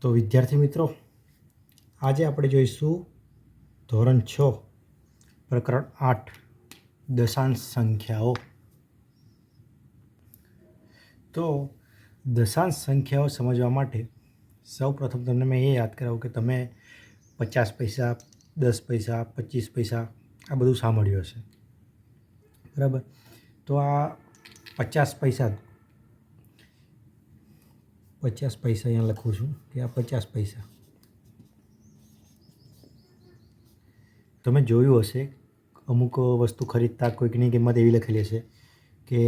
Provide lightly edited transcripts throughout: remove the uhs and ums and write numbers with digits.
તો વિદ્યાર્થી મિત્રો, આજે આપણે જોઈશું ધોરણ 6 પ્રકરણ 8 દશાંશ સંખ્યાઓ. તો દશાંશ સંખ્યાઓ સમજવા માટે સૌપ્રથમ તમને મેં એ યાદ કરાવું કે તમે 50 પૈસા, 10 પૈસા, 25 પૈસા આ બધું સાંભળ્યું હશે, બરાબર? તો આ 50 પૈસા અહીંયા લખું છું કે આ 50 પૈસા તમે જોયું હશે. અમુક વસ્તુ ખરીદતા કોઈકની કિંમત એવી લખેલી હશે કે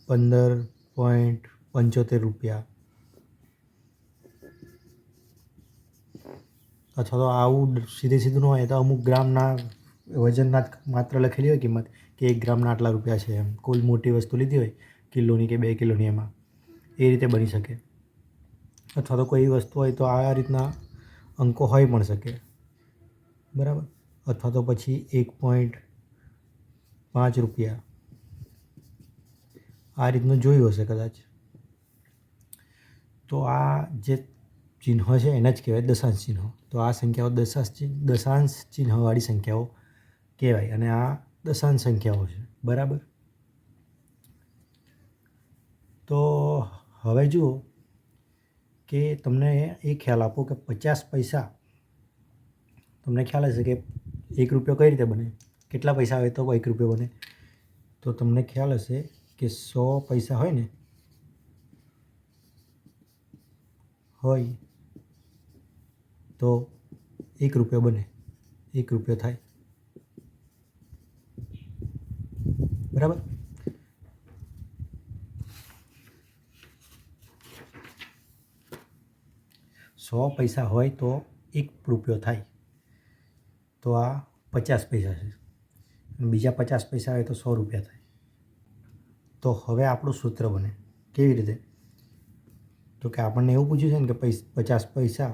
15.75 રૂપિયા, અથવા તો આવું સીધું ન હોય તો અમુક ગ્રામના વજનના જ માત્ર લખેલી હોય કિંમત કે 1 ગ્રામના આટલા રૂપિયા છે. એમ કોઈ મોટી વસ્તુ લીધી હોય કિલોની કે 2 કિલોની, એમાં એ રીતે બની શકે. અથવા તો કોઈ વસ્તુ હોય તો આ રીતના અંકો હોઈ પણ શકે, બરાબર? અથવા તો પછી 1.5 રૂપિયા આ રીતનું જોયું હશે કદાચ. તો આ જે ચિહ્ન છે એને જ કહેવાય દશાંશ ચિહ્ન. તો આ સંખ્યાઓ દશાંશ ચિહ્નવાળી સંખ્યાઓ કહેવાય અને આ દશાંશ સંખ્યાઓ છે, બરાબર? તો હવે જુઓ કે તમને એ ખ્યાલ આપો કે 50 પૈસા, તમને ખ્યાલ હશે કે 1 રૂપિયો કઈ રીતે બને, કેટલા પૈસા આવે તો 1 રૂપિયો બને. તો તમને ખ્યાલ હશે કે 100 પૈસા હોય તો 1 રૂપિયો બને, 1 રૂપિયો થાય, બરાબર? સો પૈસા હોય તો 1 રૂપિયો થાય, તો આ 50 પૈસા છે. બીજા 50 પૈસા હોય તો 100 રૂપિયા થાય. તો હવે આપણું સૂત્ર બને કેવી રીતે? તો કે આપણને એવું પૂછ્યું છે ને કે 50 પૈસા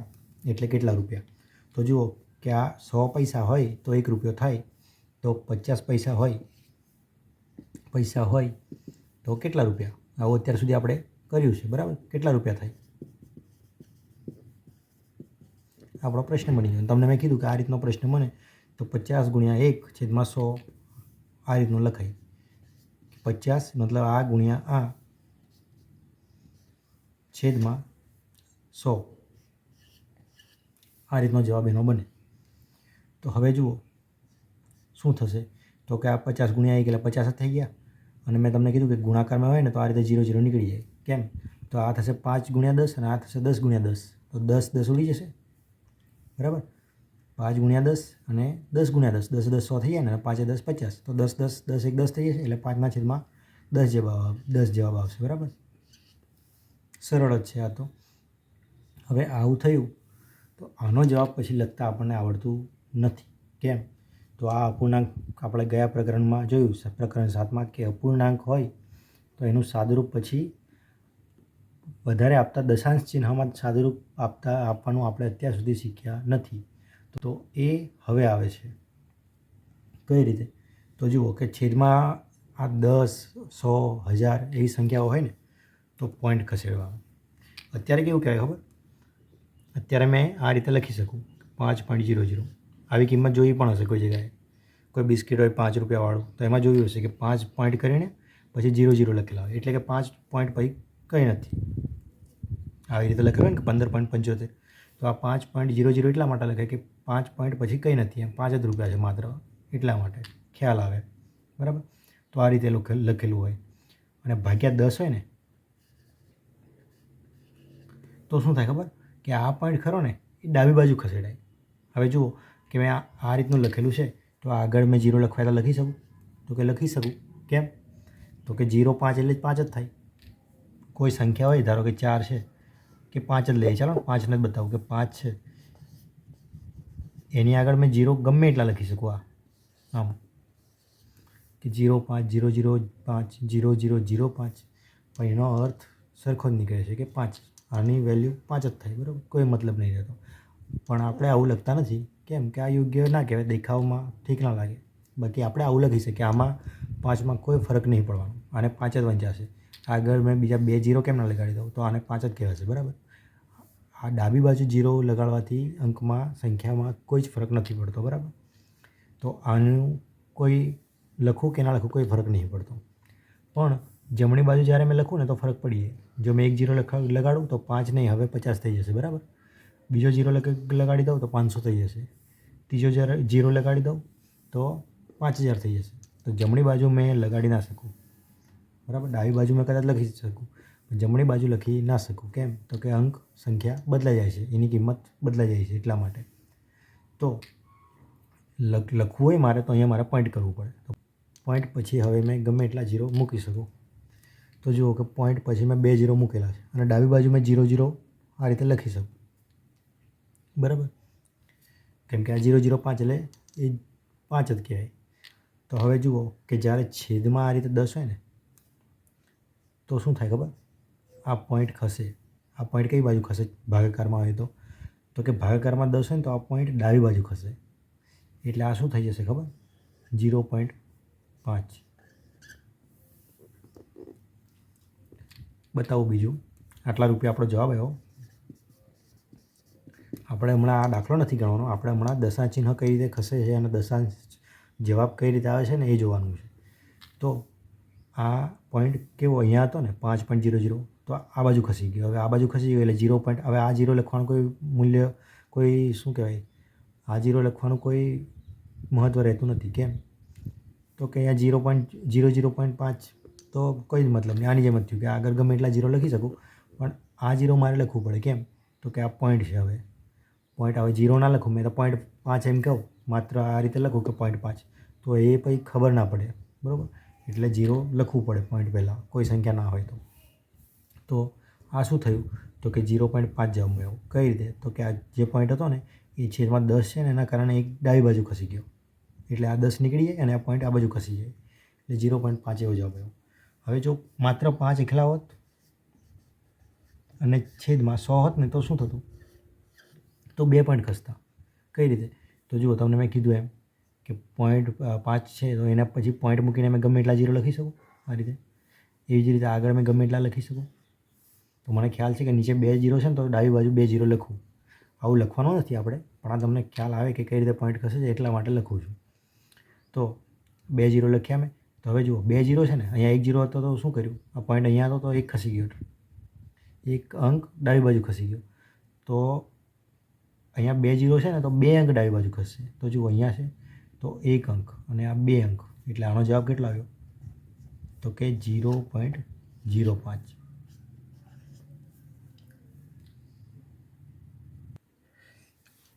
એટલે કેટલા રૂપિયા. તો જુઓ કે આ 100 પૈસા હોય તો 1 રૂપિયો થાય, તો 50 પૈસા હોય તો કેટલા રૂપિયા? આવું અત્યાર સુધી આપણે કર્યું છે, બરાબર? કેટલા રૂપિયા થાય આપણો પ્રશ્ન બની ગયો. તમને મેં કીધું કે આ રીતનો પ્રશ્ન બને તો 50 ગુણ્યા 1/100 આ રીતનું લખાય. 50 મતલબ આ ગુણ્યા આ છેદમાં 100, આ રીતનો જવાબ એનો બને. તો હવે જુઓ શું થશે. તો કે આ 50 ગુણ્યા 1 એટલે 50 જ થઈ ગયા. અને મેં તમને કીધું કે ગુણાકારમાં હોય ને તો આ રીતે 0 0 નીકળી જાય. કેમ? તો આ થશે 5 ગુણ્યા 10 અને આ થશે 10 ગુણ્યા 10. તો 10 10 ઉડી જશે, બરાબર? 5 ગુણ્યા 10 અને 10 ગુણ્યા 10, 10 10 100 થઈ જાય ને, 5 10 50. તો 10 10 10 1 10 થઈ જશે એટલે 5/10 જવાબ આવશે, બરાબર? સરળ જ છે આ તો. હવે આવું થયું તો આનો જવાબ પછી લખતા આપણને આવડતું નથી. કેમ? તો આ અપૂર્ણાંક આપણે ગયા પ્રકરણમાં જોયું છે, પ્રકરણ 7માં, કે અપૂર્ણાંક હોય તો એનું સાદુરૂપ પછી વધારે આપતા દશાંશ ચિહ્નમાં સાદુરૂપ આપવાનું આપણે અત્યાર સુધી શીખ્યા નથી. તો એ હવે આવે છે. કઈ રીતે? તો જુઓ કે છેદમાં આ 10, 100, 1000 એવી સંખ્યાઓ હોય ને તો પોઈન્ટ ખસેડવા. અત્યારે કેવું કહેવાય ખબર? અત્યારે મેં આ રીતે લખી શકું 5.00. આવી કિંમત જોઈ પણ હશે કોઈ જગ્યાએ. કોઈ બિસ્કિટ હોય 5 રૂપિયાવાળું, તો એમાં જોયું હશે કે 5 પોઈન્ટ કરીને પછી 00 લખેલા હોય, એટલે કે 5 પોઈન્ટ પછી કંઈ નથી. આવી રીતે લખેલું હોય ને કે 15.75. તો આ 5.00 એટલા માટે લખાય કે 5 પોઈન્ટ પછી કંઈ નથી, એમ 5 જ રૂપિયા છે માત્ર, એટલા માટે ખ્યાલ આવે, બરાબર? તો આ રીતે લખેલું હોય અને ભાગ્યા 10 હોય ને તો શું થાય ખબર? કે આ પોઈન્ટ ખરો ને એ ડાબી બાજુ ખસેડાય. હવે જુઓ કે મેં આ રીતનું લખેલું છે તો આગળ મેં 0 લખવાય તો લખી શકું? તો કે લખી શકું. કેમ? તો કે 0 5 એટલે 5 જ થાય. કોઈ સંખ્યા હોય, ધારો કે 4 છે કે 5 જ લઈએ, ચાલો 5 ને જ બતાવું કે 5 છે, એની આગળ મેં 0 ગમે એટલા લખી શકું. આમ કે 0 5 0 0 5 0 0 0 5, પણ એનો અર્થ સરખો જ નીકળે છે કે 5. આની વેલ્યુ 5 જ થાય, બરાબર? કોઈ મતલબ નહીં રહેતો. પણ આપણે આવું લખતા નથી. કેમ? કે આ યોગ્ય ના કહેવાય, દેખાવમાં ઠીક ના લાગે. બાકી આપણે આવું લખી શકીએ, આમાં 5માં કોઈ ફરક નહીં પડવાનો, આને 5 જ વંચાશે. આગળ મેં બીજા 2 જીરો કેમ ના લગાડી દઉં? તો આને 5 જ કહેવાશે, બરાબર? આ ડાબી બાજુ જીરો લગાડવાથી અંકમાં સંખ્યામાં કોઈ જ ફરક નથી પડતો, બરાબર? તો આનું કોઈ લખું કે ના લખું કોઈ ફરક નહીં પડતો. પણ જમણી બાજુ જ્યારે મેં લખું ને તો ફરક પડી જાય. જો મેં 1 જીરો લગાડું તો 5 નહીં, હવે 50 થઈ જશે, બરાબર? બીજો જીરો લગાડી દઉં તો 500 થઈ જશે. ત્રીજો જ્યારે જીરો લગાડી દઉં તો 5000 થઈ જશે. તો જમણી બાજુ મેં લગાડી ના શકું, બરાબર? ડાબી બાજુ મેં કદાચ લખી શકું, પણ જમણી બાજુ લખી ના શકું. કેમ? તો કે અંક સંખ્યા બદલાઈ જાય છે, એની કિંમત બદલાઈ જાય છે એટલા માટે. તો લખવું હોય મારે તો અહીંયા મારે પોઈન્ટ કરવું પડે. તો પોઈન્ટ પછી હવે મેં ગમે એટલા જીરો મૂકી શકું. તો જુઓ કે પોઈન્ટ પછી મેં 2 જીરો મૂકેલા છે અને ડાબી બાજુ મેં 0 આ રીતે લખી શકું, બરાબર? કેમ કે આ 005 એટલે એ 5 જ કહેવાય. તો હવે જુઓ કે જ્યારે છેદમાં આ રીતે 10 હોય ને તો શું થાય ખબર? આ પોઈન્ટ ખસે. આ પોઈન્ટ કઈ બાજુ ખસે ભાગાકારમાં હોય તો કે ભાગાકારમાં 10 હોય ને તો આ પોઈન્ટ ડાબી બાજુ ખસે. એટલે આ શું થઈ જશે ખબર? 0.5. બતાવું બીજું. આટલા રૂપિયા આપણો જવાબ આવ્યો. આપણે હમણાં આ દાખલો નથી ગણવાનો, આપણે હમણાં દશાંશ ચિહ્ન કઈ રીતે ખસે છે અને દશાંશ જવાબ કઈ રીતે આવે છે ને એ જોવાનું છે. તો આ પોઈન્ટ કેવો અહીંયા હતો ને 5.00, તો આ બાજુ ખસી ગયો. હવે આ બાજુ ખસી ગયો એટલે 0. હવે આ 0 લખવાનું કોઈ મૂલ્ય, કોઈ શું કહેવાય, આ 0 લખવાનું કોઈ મહત્ત્વ રહેતું નથી. કેમ? તો કે અહીંયા 0.5 તો કોઈ જ મતલબ નહીં. આની જેમ જ થયું કે આગળ ગમે એટલા 0 લખી શકું, પણ આ 0 મારે લખવું પડે. કેમ? તો કે આ પોઈન્ટ છે. હવે પોઈન્ટ, હવે 0 ના લખું, મેં તો 0.5 એમ કહું, માત્ર આ રીતે લખું કે 0.5, તો એ પછી ખબર ના પડે, બરાબર? એટલે 0 લખવું પડે પોઈન્ટ પહેલાં, કોઈ સંખ્યા ના હોય તો. તો આ શું થયું? તો કે 0.5 જવાબ આવ્યો. કઈ રીતે? તો કે આ જે પોઈન્ટ હતો ને એ છેદમાં 10 છે ને એના કારણે એક ડાબી બાજુ ખસી ગયો. એટલે આ 10 નીકળી જાય અને આ પોઈન્ટ આ બાજુ ખસી જાય. એટલે 0.5 એવો જવાબ આવ્યો. હવે જો માત્ર 5 એકલા હોત અને છેદમાં 100 હોત ને તો શું થતું? તો 2 પોઈન્ટ ખસતા. કઈ રીતે? તો જુઓ, તમને મેં કીધું એમ કે 0.5 છે તો એના પછી પોઈન્ટ મૂકીને મેં ગમે એટલા 0 લખી શકું આ રીતે. એવી જ રીતે આગળ મેં ગમે એટલા લખી શકું. તો મને ખ્યાલ છે કે નીચે 2 0 છે ને તો ડાબી બાજુ 2 0 લખું. આવું લખવાનું નથી આપણે, પણ આ તમને ખ્યાલ આવે કે કઈ રીતે પોઈન્ટ ખસે છે એટલા માટે લખું છું. તો 2 0 લખ્યા મેં. તો હવે જુઓ 2 0 છે ને, અહીંયા 1 0 હતો તો શું કર્યું? આ પોઈન્ટ અહીંયા હતો તો 1 ખસી ગયો, એક અંક ડાબી બાજુ ખસી ગયો. તો અહીંયા 2 0 છે ને તો 2 અંક ડાબી બાજુ ખસશે. તો જુઓ અહીંયા છે તો 1 અંક અને આ 2 અંક, એટલે આનો જવાબ કેટલો આવ્યો? તો કે 0.05.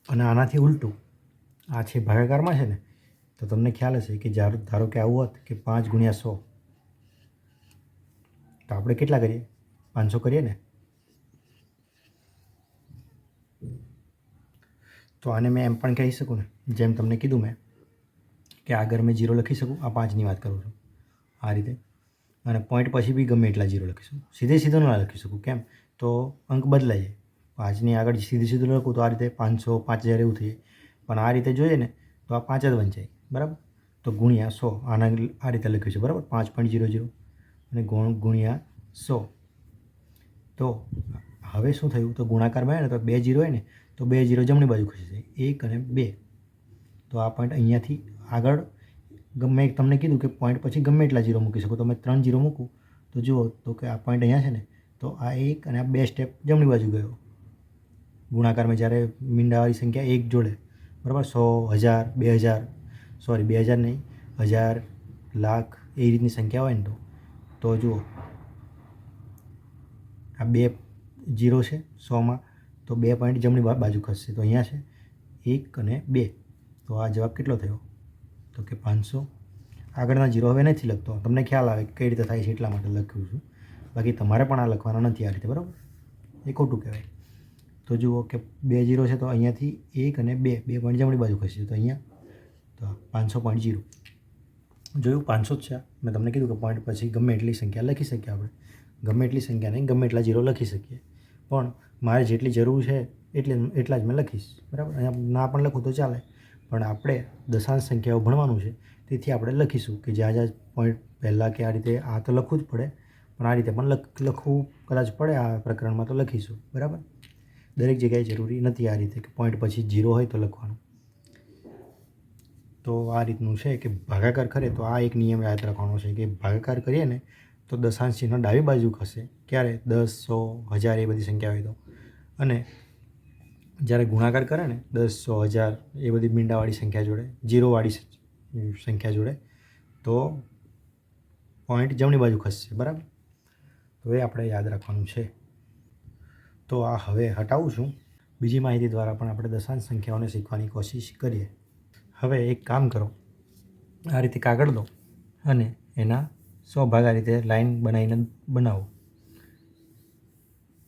અને આનાથી ઉલટું આ છે ભાગાકારમાં છે ને, તો તમને ખ્યાલ હશે કે ધારો કે આવું હોત કે 5 × 100, તો આપણે કેટલા કરીએ? 500 કરીએ ને. તો આને મેં એમ પણ કહી શકું ને, જેમ તમને કીધું મેં કે આગળ મેં 0 લખી શકું. આ 5ની વાત કરું છું આ રીતે. અને પોઈન્ટ પછી બી ગમે એટલા 0 લખી શકું. સીધો ના લખી શકું. કેમ? તો અંક બદલાઈ જાય. 5ની આગળ સીધું લખું તો આ રીતે 500, 5000 એવું થઈ જાય. પણ આ રીતે જોઈએ ને તો આ 5 જ વંચાય, બરાબર? તો ગુણ્યા 100 આના આ રીતે લખ્યું છે, બરાબર? 5.00 અને ગુણ્યા 100. તો હવે શું થયું? તો ગુણાકારમાં આવે ને તો 2 0 હોય ને તો 2 0 જમણી બાજુ ખસી જાય, 1 અને 2. તો આ પોઈન્ટ અહીંયાથી આગળ મેં તમને કીધું કે પોઈન્ટ પછી ગમે એટલા 0 મૂકી શકો. તો મેં 3 0 મૂકું તો જુઓ તો કે આ પોઈન્ટ અહીંયા છે ને તો આ 1 અને આ 2 સ્ટેપ જમણી બાજુ ગયો. ગુણાકારમાં જ્યારે મીંડાવાળી સંખ્યા 1 જોડે, બરાબર? 100, 1000, 2000, સોરી 2000 નહીં, 1000, લાખ એ રીતની સંખ્યા હોય ને તો જુઓ આ 2 0 છે 100માં, તો 2 પોઈન્ટ જમણી બાજુ ખસશે. તો અહીંયા છે 1 અને 2. તો આ જવાબ કેટલો થયો? તો કે 500. આગળના 0 હવે નથી લખતો, તમને ખ્યાલ આવે કઈ રીતે થાય છે એટલા માટે લખ્યું છું. બાકી તમારે પણ આ લખવાના નથી આ રીતે, બરાબર? એ ખોટું કહેવાય. તો જુઓ કે 2 0 છે તો અહીંયાથી 1 અને 2 પોઈન્ટ જમણી બાજુ ખસશે. તો અહીંયા તો 500.0 જોયું, 500 જ છે. મેં તમને કીધું કે પોઈન્ટ પછી ગમે એટલી સંખ્યા લખી શકીએ આપણે. ગમે એટલી સંખ્યા નહીં, ગમે એટલા 0 લખી શકીએ. પણ મારે જેટલી જરૂર છે એટલા જ મેં લખીશ, બરાબર? અહીંયા ના પણ લખું તો ચાલે, પણ આપણે દશાંશ સંખ્યાઓ ભણવાનું છે તેથી આપણે લખીશું કે જ્યાં પોઈન્ટ પહેલાં કે આ રીતે આ તો લખવું જ પડે, પણ આ રીતે પણ લખવું કદાચ પડે આ પ્રકરણમાં તો લખીશું. બરાબર, દરેક જગ્યાએ જરૂરી નથી આ રીતે કે પોઈન્ટ પછી 0 હોય તો લખવાનું. તો આ રીતનું છે કે ભાગાકાર કરે તો આ એક નિયમ યાદ રાખવાનો છે કે ભાગાકાર કરીએ ને તો દશાંશ ચિહ્ન ડાબી બાજુ ખસે. ક્યારે? 10, 100, 1000 એ બધી સંખ્યા હોય તો. અને જ્યારે ગુણાકાર કરે ને 10, 100, 1000 એ બધી મીંડાવાળી સંખ્યા જોડે, જીરોવાળી સંખ્યા જોડે, તો પોઈન્ટ જમણી બાજુ ખસશે. બરાબર, તો એ આપણે યાદ રાખવાનું છે. તો આ હવે હટાવું છું. બીજી માહિતી દ્વારા પણ આપણે દશાંશ સંખ્યાઓને શીખવાની કોશિશ કરીએ. હવે એક કામ કરો, આ રીતે કાગળ લો અને એના 100 ભાગ આ રીતે લાઈન બનાવીને બનાવો.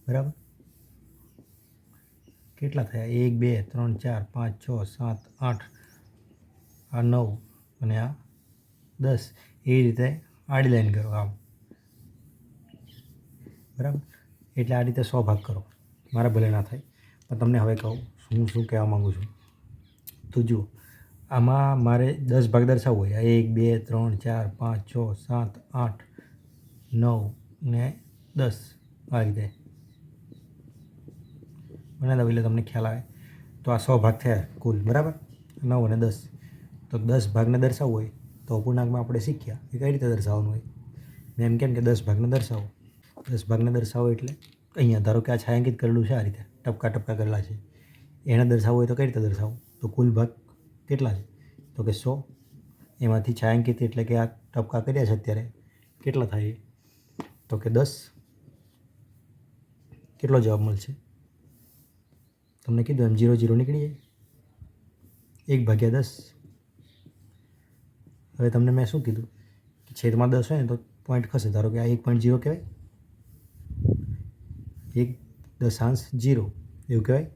બરાબર, કેટલા થયા? 1, 2, 3, 4, 5, 6, 7, 8, આ 9 અને આ 10. એ રીતે આડી લાઈન કરો આમ. બરાબર, એટલે આ રીતે 100 ભાગ કરો. મારા ભલે ના થાય પણ તમને હવે કહું હું શું કહેવા માગું છું. તો જુઓ, આમાં મારે 10 ભાગ દર્શાવવો હોય. 1, 2, 3, 4, 5, 6, 7, 8, 9 ને 10 આ રીતે બનાવી દો એટલે તમને ખ્યાલ આવે. તો આ 100 ભાગ થયા કુલ. બરાબર, 9 અને 10. તો 10 ભાગને દર્શાવવું હોય તો અપૂર્ણાંકમાં આપણે શીખ્યા કે કઈ રીતે દર્શાવવાનું હોય. મેં એમ કેમ કે 10 ભાગને દર્શાવો. 10 ભાગને દર્શાવો એટલે અહીંયા ધારો કે આ છાંયાંકિત કરેલું છે, આ રીતે ટપકા ટપકા કરેલા છે. એને દર્શાવવું હોય તો કઈ રીતે દર્શાવવું? તો કુલ ભાગ કેટલા છે? તો કે 100. એમાંથી છાંયાંકિત એટલે કે આ ટપકા કર્યા છે અત્યારે કેટલા થાય? તો કે 10. કેટલો જવાબ મળશે? તમને કીધું એમ 0, 0 નીકળી જાય. 1/10. હવે તમને મેં શું કીધું કે છેદમાં 10 હોય ને તો પોઈન્ટ ખસે. ધારો કે આ 1.0 કહેવાય, 1.0 એવું કહેવાય.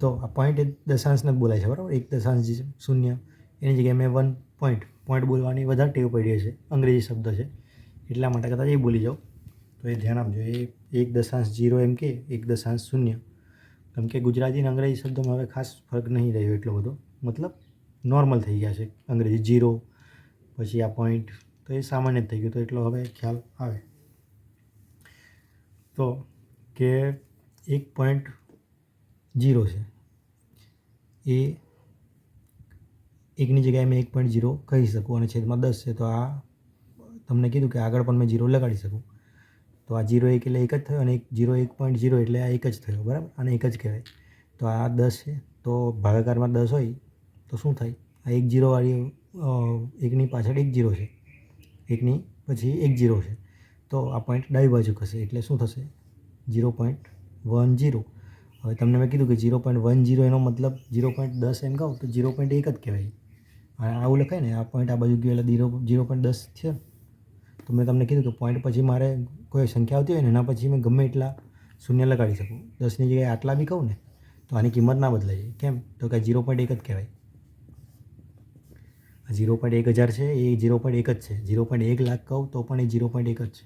તો આ પોઈન્ટ દશાંશને જ બોલાય છે. બરાબર, 1.0 એની જગ્યાએ મેં 1 પોઈન્ટ બોલવાની વધારે ટેવ પડી છે. અંગ્રેજી શબ્દ છે એટલા માટે કદાચ એ બોલી જાઓ તો એ ધ્યાન આપજો. એ 1.0 એમ કે 1.0. કેમ કે ગુજરાતી અને અંગ્રેજી શબ્દોમાં હવે ખાસ ફરક નહીં રહ્યો એટલો બધો. મતલબ નોર્મલ થઈ ગયા છે અંગ્રેજી. 0 પછી આ પોઈન્ટ તો એ સામાન્ય જ થઈ ગયું. તો એટલો હવે ખ્યાલ આવે. તો કે 1.0 છે એ એકની જગ્યાએ મેં 1.0 કહી શકું અને છેદમાં 10 છે તો આ તમને કીધું કે આગળ પણ મેં 0 લગાડી શકું. તો આ 0, 1 એટલે 1 જ થયો અને 0, 1.0 એટલે આ 1 જ થયો. બરાબર, આને 1 જ કહેવાય. તો આ 10 છે તો ભાગાકારમાં 10 હોય તો શું થાય? આ 1 0 વાળી એકની પાછળ 1 0 છે, એકની પછી 1 0 છે. તો આ પોઈન્ટ ડાબી બાજુ ખસે એટલે શું થશે? 0.10. હવે તમને મેં કીધું કે 0.10 એનો મતલબ 0.10 એમ કહું તો 0.1 જ કહેવાય. આવું લખાય ને, આ પોઈન્ટ આ બાજુ ગયો એટલે 0.10 થયો. તો મેં તમને કીધું કે પોઈન્ટ પછી મારે કોઈ સંખ્યા આવતી હોય ને એના પછી મેં ગમે એટલા શૂન્ય લગાડી શકું. 10ની જગ્યાએ આટલા બી કહું ને તો આની કિંમત ના બદલાય. કેમ? તો કે 0.1 જ કહેવાય. આ 0.1000 છે એ 0.1 જ છે. 0.1 લાખ કહું તો પણ એ 0.1 જ છે.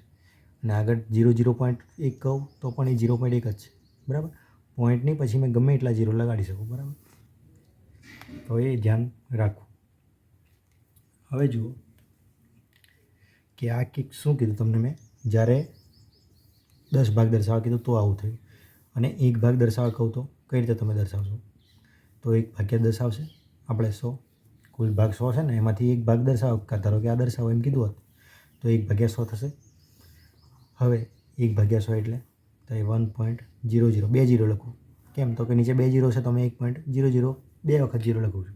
અને આગળ 0.1 કહું તો પણ એ 0.1 જ છે. બરાબર, પોઈન્ટની પછી મેં ગમે એટલા 0 લગાડી શકું. બરાબર, તો એ ધ્યાન રાખવું. હવે જુઓ કે આ કંઈક શું કીધું તમને મેં, જ્યારે 10 ભાગ દર્શાવવા કીધું તો આવું થયું. અને 1 ભાગ દર્શાવવા કહું તો કઈ રીતે તમે દર્શાવશો? તો 1/10 દર્શાવશે આપણે 100. કુલ ભાગ 100 છે ને એમાંથી 1 ભાગ દર્શાવો. ધારો કે આ દર્શાવો એમ કીધું હોત તો 1/100 થશે. હવે 1/100 એટલે તો એ 1.00 2 0 લખું. કેમ? તો કે નીચે 2 0 છે તો અમે 1.00 2 વખત 0 લખું છું.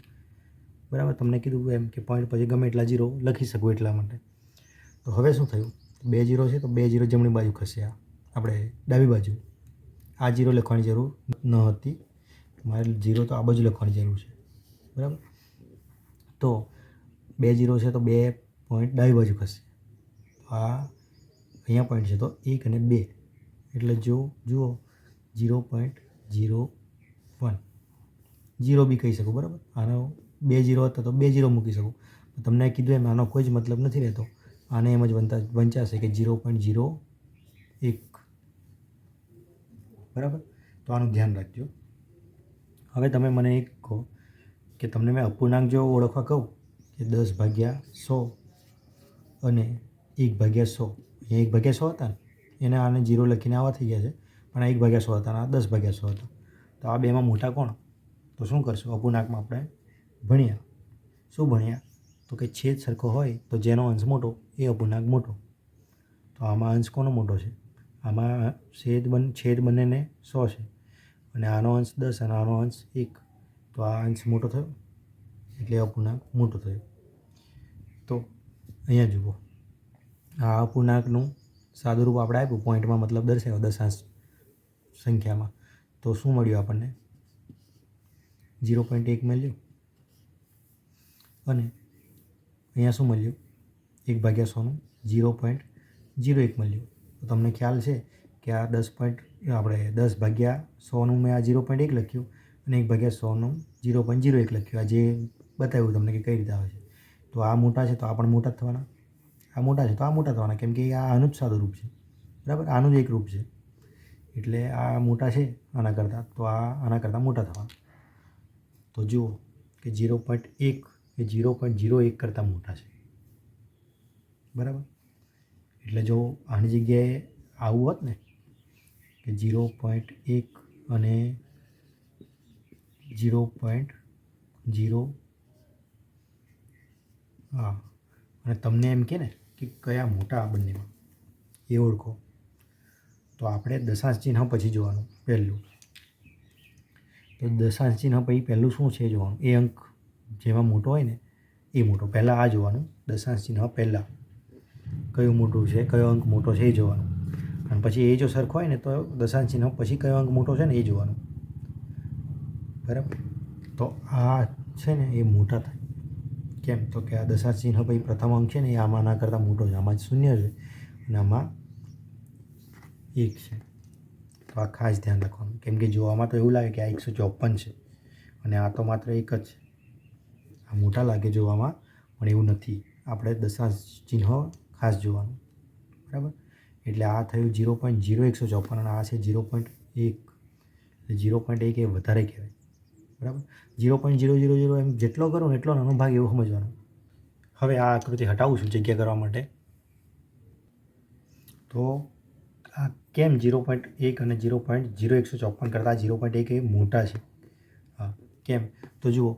બરાબર, તમને કીધું એમ કે પોઈન્ટ પછી ગમે એટલા 0 લખી શકું એટલા માટે. તો હવે શું થયું? 2 0 છે તો 2 0 જમણી બાજુ ખસે. આપણે ડાબી બાજુ આ 0 લખવાની જરૂર ન હતી. મારે 0 તો આ બાજુ લખવાની જરૂર છે. બરાબર, તો 2 0 છે તો 2 પોઈન્ટ ડાબી બાજુ ખસે. આ અહીંયા પોઈન્ટ છે તો 1 અને 2 એટલે જુઓ 0.01 0 બી કહી શકું. બરાબર, આનો 2 0 હતા તો 2 0 મૂકી શકું. તમને કીધું એમ આનો કોઈ જ મતલબ નથી રહેતો. આને એમ જ વંચાશે કે 0.01. બરાબર, તો આનું ધ્યાન રાખજો. હવે તમે મને એક કહો કે તમને મેં અપૂર્ણાંક જો ઓળખવા કહું કે 10/100 અને 1/100 એ 1/100 હતા ને એને આને 0 લખીને આવા થઈ ગયા છે, પણ આ 1/100 હતા અને આ 10/100 હતા. તો આ બેમાં મોટા કોણ? તો શું કરશું? અપૂર્ણાંકમાં આપણે ભણ્યા. શું ભણ્યા? તો કે છેદ સરખો હોય તો જેનો અંશ મોટો એ અપૂર્ણાંક મોટો. તો આમાં અંશ કોનો મોટો છે? આમાં છેદ બંનેને 100 છે અને આનો અંશ 10 અને આનો અંશ 1. તો આ અંશ મોટો થયો એટલે અપૂર્ણાંક મોટો થયો. તો અહીંયા જુઓ, આ અપૂર્ણાંકનું સાદુરૂપ આપણે આપ્યું, પોઈન્ટમાં મતલબ દર્શાવ્યો દશાંશ સંખ્યામાં. તો શું મળ્યું આપણને? 0.1 મળ્યું અને અહીંયા શું મળ્યું? 1/100નું 0.01 મળ્યું. તો તમને ખ્યાલ છે કે આ 10/100નું મેં આ 0.1 લખ્યું અને 1/100નું 0.01 લખ્યું. આ જે બતાવ્યું તમને કે કઈ રીતે આવે છે. તો આ મોટા છે તો આ પણ મોટા જ થવાના, આ મોટા છે તો આ મોટા થવાના, કેમ કે આ આનું જ સાદું રૂપ છે, બરાબર? આનું જ એક રૂપ છે એટલે આ મોટા છે આના કરતાં, તો આ આના કરતાં મોટા થવાના. તો જુઓ કે 0.1 એ 0.01 કરતાં મોટા છે, બરાબર? એટલે જો આની જગ્યાએ આવું હોત ને કે 0.1 અને 0.0, હા, અને તમને એમ કે ને કે કયા મોટા આ બંનેમાં એ ઓળખો, તો આપણે દશાંશ ચિહ્ન પછી જોવાનું પહેલું. તો દશાંશ ચિહ્ન પછી પહેલું શું છે જોવાનું, એ અંક જેમાં મોટો હોય ને એ મોટો. પહેલાં આ જોવાનું, દશાંશ ચિહ્ન પહેલાં કયું મોટું છે, કયો અંક મોટો છે એ જોવાનું, અને પછી એ જો સરખો હોય ને તો દશાંશ ચિહ્ન પછી કયો અંક મોટો છે ને એ જોવાનું, બરાબર? તો આ છે ને એ મોટા થાય. કેમ? તો કે આ દશાંશ ચિહ્ન પછી પ્રથમ અંક છે ને એ આમાંના કરતાં મોટો છે, આમાં 0 છે અને આમાં 1 છે. તો આ ખાસ ધ્યાન રાખવાનું, કેમ કે જોવામાં તો એવું લાગે કે આ 154 છે અને આ તો માત્ર 1 જ છે. આ મોટા લાગે જોવામાં પણ એવું નથી. આપણે દશાંશ ચિહ્ન ખાસ જોવાનું, બરાબર? એટલે આ થયું 0.0154 અને આ છે 0.1. એટલે 0.1 એ વધારે કહેવાય, બરાબર? 0.000 એમ જેટલો કરો ને એટલો નાનો ભાગ એવું સમજવાનું. હવે આ આકૃતિ હટાવું છું જગ્યા કરવા માટે. તો આ કેમ 0.1 અને 0.0154 કરતાં 0.1 એ મોટા છે? હા, કેમ? તો જુઓ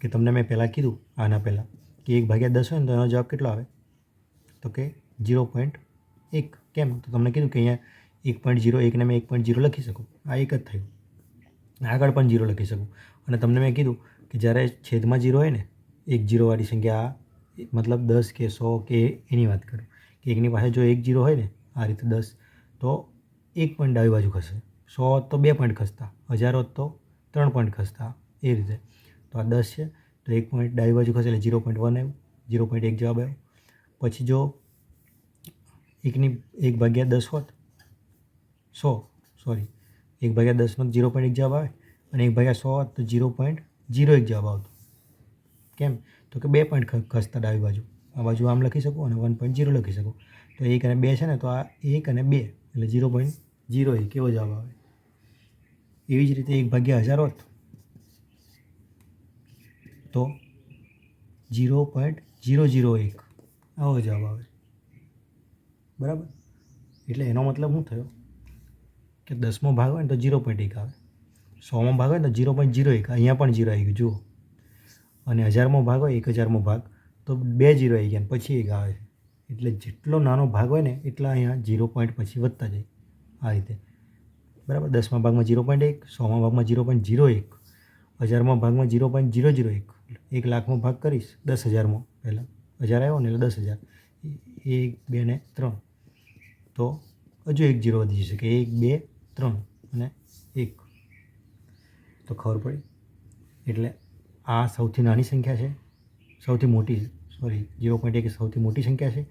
કે તમને મેં પહેલાં કીધું આના પહેલાં કે 1/10 હોય ને તો એનો જવાબ કેટલો આવે? તો કે 0.1. કેમ? તો તમને કીધું કે અહીંયા 1.01 ને મેં 1.0 લખી શકું, આ એક જ થયું. આગળ પણ 0 લખી શકું. અને તમને મેં કીધું કે જ્યારે છેદમાં 0 હોય ને, 1 0 વાળી સંખ્યા, મતલબ 10 કે 100 કે એની વાત કરું કે એકની પાસે જો 1 0 હોય ને આ રીતે 10, તો 1 પોઈન્ટ ડાબી બાજુ ખસે, 100 હોત તો 2 પોઈન્ટ ખસતા, 1000 હોત તો 3 પોઈન્ટ ખસતા, એ રીતે. તો આ 10 છે તો 1 પોઈન્ટ ડાબી બાજુ ખસે એટલે 0.1 આવ્યું, 0.1 જવાબ આવ્યો. પછી જો 1/10 હોત, 1/10નો 0.1 જવાબ આવે અને 1/100 હોત તો 0.01 જવાબ આવતો. કેમ? તો કે 2 પોઈન્ટ ખસતા ડાબી બાજુ, આ બાજુ આમ લખી શકું અને 1.0 લખી શકું. તો 1 અને 2 છે ને તો આ 1 અને 2 એટલે 0.01 કેવો જવાબ આવે. એવી જ રીતે 1/1000 હોત તો 0.001 આવો જવાબ આવે, બરાબર? એટલે એનો મતલબ શું થયો કે 10મો ભાગ હોય ને તો 0.1 આવે, 100મો ભાગ હોય ને તો 0.01, અહીંયા પણ 0 આવી ગયું જુઓ. અને 1000મો ભાગ હોય, 1000મો ભાગ, તો 2 0 આવી ગયા પછી 1 આવે. એટલે જેટલો નાનો ભાગ હોય ને એટલા અહીંયા 0 પોઈન્ટ પછી વધતા જાય આ રીતે, બરાબર? 10મા ભાગમાં 0.1, 100મા ભાગમાં 0.01, 1000મા ભાગમાં 0.001, 1 લાખમો ભાગ કરીશ 10,000મો, પહેલાં 1000 આવ્યો ને એટલે 10,000, 1 2 ને 3, તો હજુ 1 0 વધી જશે કે 1 2 3 અને 1. તો ખબર પડી? એટલે આ સૌથી નાની સંખ્યા છે, સૌથી મોટી, 0.1 એ સૌથી મોટી સંખ્યા છે,